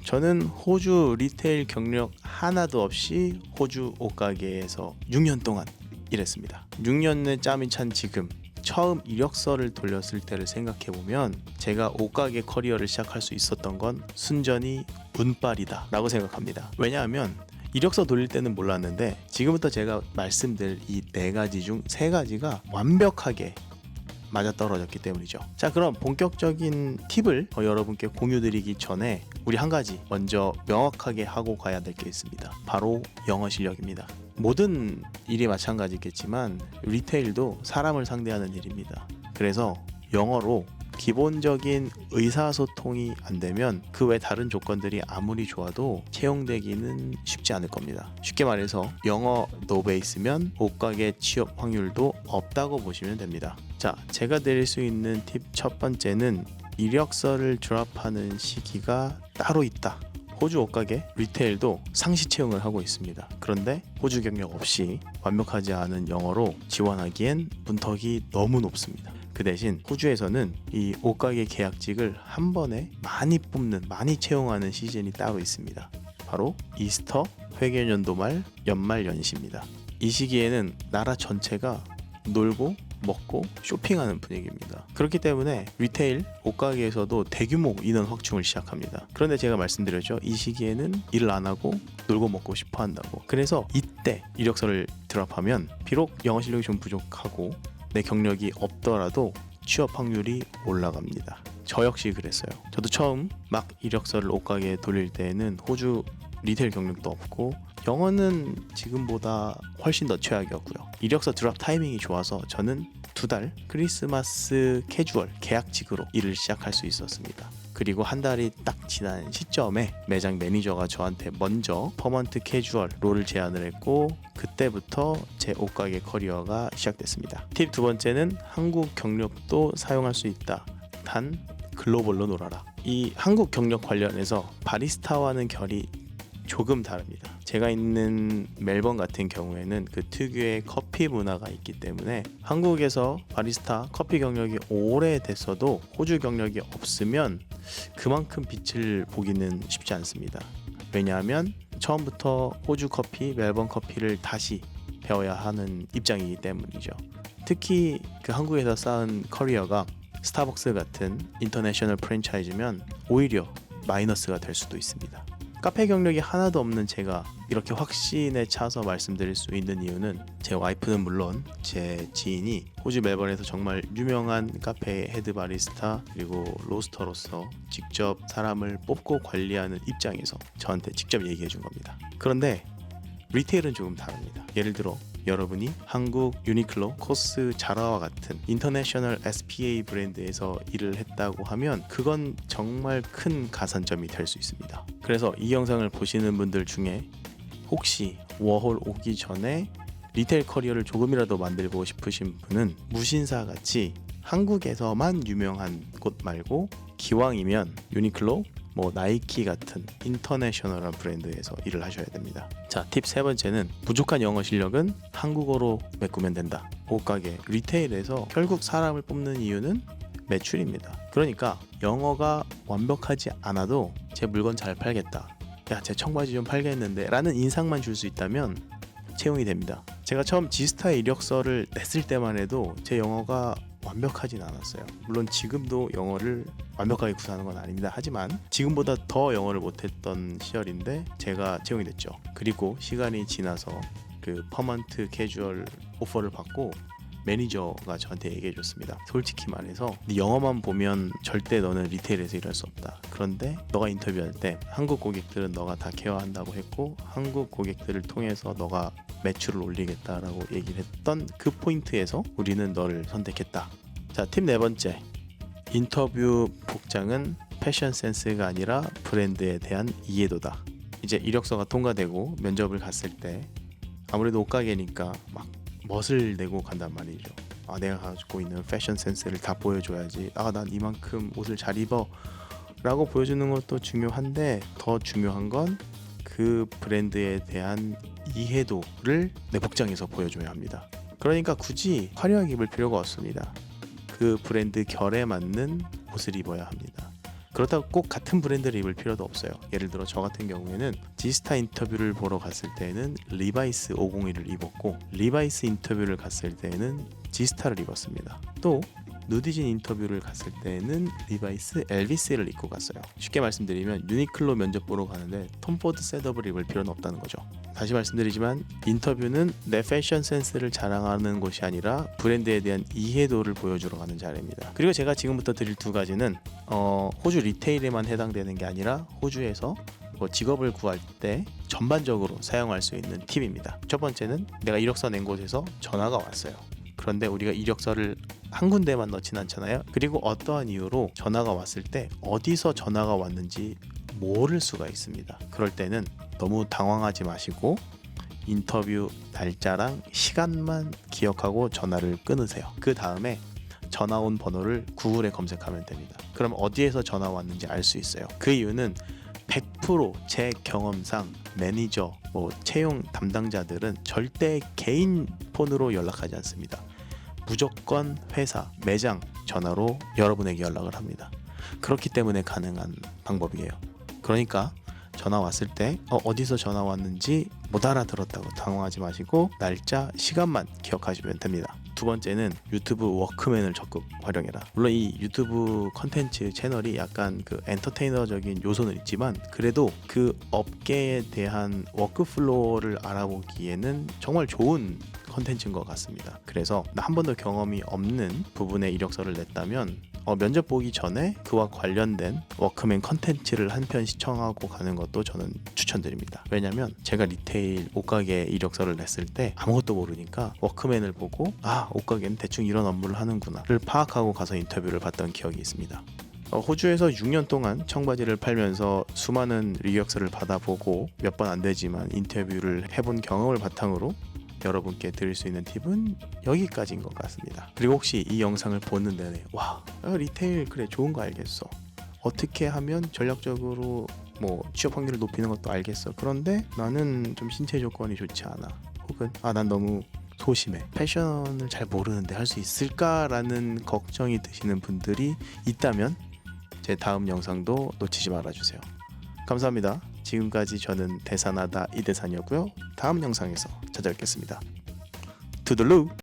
저는 호주 리테일 경력 하나도 없이 호주 옷가게에서 6년 동안 일했습니다. 6년의 짬이 찬 지금 처음 이력서를 돌렸을 때를 생각해보면 제가 옷가게 커리어를 시작할 수 있었던 건 순전히 운빨이다 라고 생각합니다. 왜냐하면 이력서 돌릴 때는 몰랐는데 지금부터 제가 말씀드릴 이 4가지 중 3가지가 완벽하게 맞아떨어졌기 때문이죠. 자, 그럼 본격적인 팁을 여러분께 공유드리기 전에 우리 한 가지 먼저 명확하게 하고 가야 될 게 있습니다. 바로 영어 실력입니다. 모든 일이 마찬가지겠지만 리테일도 사람을 상대하는 일입니다. 그래서 영어로 기본적인 의사소통이 안 되면 그 외 다른 조건들이 아무리 좋아도 채용되기는 쉽지 않을 겁니다. 쉽게 말해서 영어 노베이스면 옷가게 취업 확률도 없다고 보시면 됩니다. 자, 제가 드릴 수 있는 팁 첫 번째는 이력서를 드랍하는 시기가 따로 있다. 호주 옷가게 리테일도 상시 채용을 하고 있습니다. 그런데 호주 경력 없이 완벽하지 않은 영어로 지원하기엔 문턱이 너무 높습니다. 그 대신 호주에서는 이 옷가게 계약직을 한 번에 많이 뽑는, 많이 채용하는 시즌이 따로 있습니다. 바로 이스터, 회계연도 말, 연말 연시입니다. 이 시기에는 나라 전체가 놀고 먹고 쇼핑하는 분위기입니다. 그렇기 때문에 리테일 옷가게에서도 대규모 인원 확충을 시작합니다. 그런데 제가 말씀드렸죠. 이 시기에는 일을 안 하고 놀고 먹고 싶어 한다고. 그래서 이때 이력서를 드랍하면 비록 영어 실력이 좀 부족하고 내 경력이 없더라도 취업 확률이 올라갑니다. 저 역시 그랬어요. 저도 처음 막 이력서를 옷가게에 돌릴 때에는 호주 리테일 경력도 없고 영어는 지금보다 훨씬 더 최악이었고요. 이력서 드랍 타이밍이 좋아서 저는 2달 크리스마스 캐주얼 계약직으로 일을 시작할 수 있었습니다. 그리고 한 달이 딱 지난 시점에 매장 매니저가 저한테 먼저 퍼먼트 캐주얼 롤을 제안을 했고 그때부터 제 옷가게 커리어가 시작됐습니다. 팁 두 번째는 한국 경력도 사용할 수 있다. 단 글로벌로 놀아라. 이 한국 경력 관련해서 바리스타와는 결이 조금 다릅니다. 제가 있는 멜번 같은 경우에는 그 특유의 커피 문화가 있기 때문에 한국에서 바리스타 커피 경력이 오래됐어도 호주 경력이 없으면 그만큼 빛을 보기는 쉽지 않습니다. 왜냐하면 처음부터 호주 커피, 멜번 커피를 다시 배워야 하는 입장이기 때문이죠. 특히 그 한국에서 쌓은 커리어가 스타벅스 같은 인터내셔널 프랜차이즈면 오히려 마이너스가 될 수도 있습니다. 카페 경력이 하나도 없는 제가 이렇게 확신에 차서 말씀드릴 수 있는 이유는 제 와이프는 물론 제 지인이 호주 멜번에서 정말 유명한 카페의 헤드 바리스타 그리고 로스터로서 직접 사람을 뽑고 관리하는 입장에서 저한테 직접 얘기해 준 겁니다. 그런데 리테일은 조금 다릅니다. 예를 들어 여러분이 한국 유니클로, 코스, 자라와 같은 인터내셔널 SPA 브랜드에서 일을 했다고 하면 그건 정말 큰 가산점이 될 수 있습니다. 그래서 이 영상을 보시는 분들 중에 혹시 워홀 오기 전에 리테일 커리어를 조금이라도 만들고 싶으신 분은 무신사같이 한국에서만 유명한 곳 말고 기왕이면 유니클로, 나이키 같은 인터내셔널한 브랜드에서 일을 하셔야 됩니다. 자, 팁 세 번째는 부족한 영어 실력은 한국어로 메꾸면 된다. 옷가게, 리테일에서 결국 사람을 뽑는 이유는 매출입니다. 그러니까 영어가 완벽하지 않아도 제 물건 잘 팔겠다. 야, 제 청바지 좀 팔겠는데 라는 인상만 줄 수 있다면 채용이 됩니다. 제가 처음 지스타의 이력서를 냈을 때만 해도 제 영어가 완벽하진 않았어요. 물론 지금도 영어를 완벽하게 구사하는 건 아닙니다. 하지만 지금보다 더 영어를 못했던 시절인데 제가 채용이 됐죠. 그리고 시간이 지나서 그 퍼먼트 캐주얼 오퍼를 받고 매니저가 저한테 얘기해 줬습니다. 솔직히 말해서 네 영어만 보면 절대 너는 리테일에서 일할 수 없다. 그런데 너가 인터뷰할 때 한국 고객들은 너가 다 케어한다고 했고 한국 고객들을 통해서 너가 매출을 올리겠다라고 얘기를 했던 그 포인트에서 우리는 너를 선택했다. 자, 팁 네 번째. 인터뷰 복장은 패션 센스가 아니라 브랜드에 대한 이해도다. 이제 이력서가 통과되고 면접을 갔을 때 아무래도 옷가게니까 막 멋을 내고 간단 말이죠. 내가 가지고 있는 패션 센스를 다 보여줘야지. 난 이만큼 옷을 잘 입어 라고 보여주는 것도 중요한데 더 중요한 건 그 브랜드에 대한 이해도를 내 복장에서 보여줘야 합니다. 그러니까 굳이 화려하게 입을 필요가 없습니다. 그 브랜드 결에 맞는 옷을 입어야 합니다. 그렇다고 꼭 같은 브랜드를 입을 필요도 없어요. 예를 들어 저 같은 경우에는 지스타 인터뷰를 보러 갔을 때는 리바이스 501을 입었고, 리바이스 인터뷰를 갔을 때는 지스타를 입었습니다. 또 누디진 인터뷰를 갔을 때는 리바이스 LVC를 입고 갔어요. 쉽게 말씀드리면 유니클로 면접 보러 가는데 톰 포드 셋업을 입을 필요는 없다는 거죠. 다시 말씀드리지만 인터뷰는 내 패션 센스를 자랑하는 곳이 아니라 브랜드에 대한 이해도를 보여주러 가는 자리입니다. 그리고 제가 지금부터 드릴 두 가지는 호주 리테일에만 해당되는 게 아니라 호주에서 직업을 구할 때 전반적으로 사용할 수 있는 팁입니다. 첫 번째는 내가 이력서 낸 곳에서 전화가 왔어요. 그런데 우리가 이력서를 한 군데만 넣진 않잖아요. 그리고 어떠한 이유로 전화가 왔을 때 어디서 전화가 왔는지 모를 수가 있습니다. 그럴 때는 너무 당황하지 마시고 인터뷰 날짜랑 시간만 기억하고 전화를 끊으세요. 그 다음에 전화 온 번호를 구글에 검색하면 됩니다. 그럼 어디에서 전화 왔는지 알 수 있어요. 그 이유는 100% 제 경험상 매니저, 채용 담당자들은 절대 개인 폰으로 연락하지 않습니다. 무조건 회사, 매장 전화로 여러분에게 연락을 합니다. 그렇기 때문에 가능한 방법이에요. 그러니까 전화 왔을 때 어디서 전화 왔는지 못 알아들었다고 당황하지 마시고 날짜, 시간만 기억하시면 됩니다. 두 번째는 유튜브 워크맨을 적극 활용해라. 물론 이 유튜브 컨텐츠 채널이 약간 그 엔터테이너적인 요소는 있지만 그래도 그 업계에 대한 워크플로우를 알아보기에는 정말 좋은 컨텐츠인 것 같습니다. 그래서 한 번도 경험이 없는 부분에 이력서를 냈다면 면접 보기 전에 그와 관련된 워크맨 컨텐츠를 한 편 시청하고 가는 것도 저는 추천드립니다. 왜냐면 제가 리테일 옷가게 이력서를 냈을 때 아무것도 모르니까 워크맨을 보고 옷가게는 대충 이런 업무를 하는구나를 파악하고 가서 인터뷰를 봤던 기억이 있습니다. 호주에서 6년 동안 청바지를 팔면서 수많은 이력서를 받아보고 몇 번 안 되지만 인터뷰를 해본 경험을 바탕으로 여러분께 드릴 수 있는 팁은 여기까지인 것 같습니다. 그리고 혹시 이 영상을 보는 내내 리테일 그래 좋은 거 알겠어, 어떻게 하면 전략적으로 취업 확률을 높이는 것도 알겠어, 그런데 나는 좀 신체 조건이 좋지 않아, 혹은 난 너무 소심해, 패션을 잘 모르는데 할 수 있을까라는 걱정이 드시는 분들이 있다면 제 다음 영상도 놓치지 말아주세요. 감사합니다. 지금까지 저는 대산하다 이대산이었고요. 다음 영상에서 찾아뵙겠습니다. 투들루!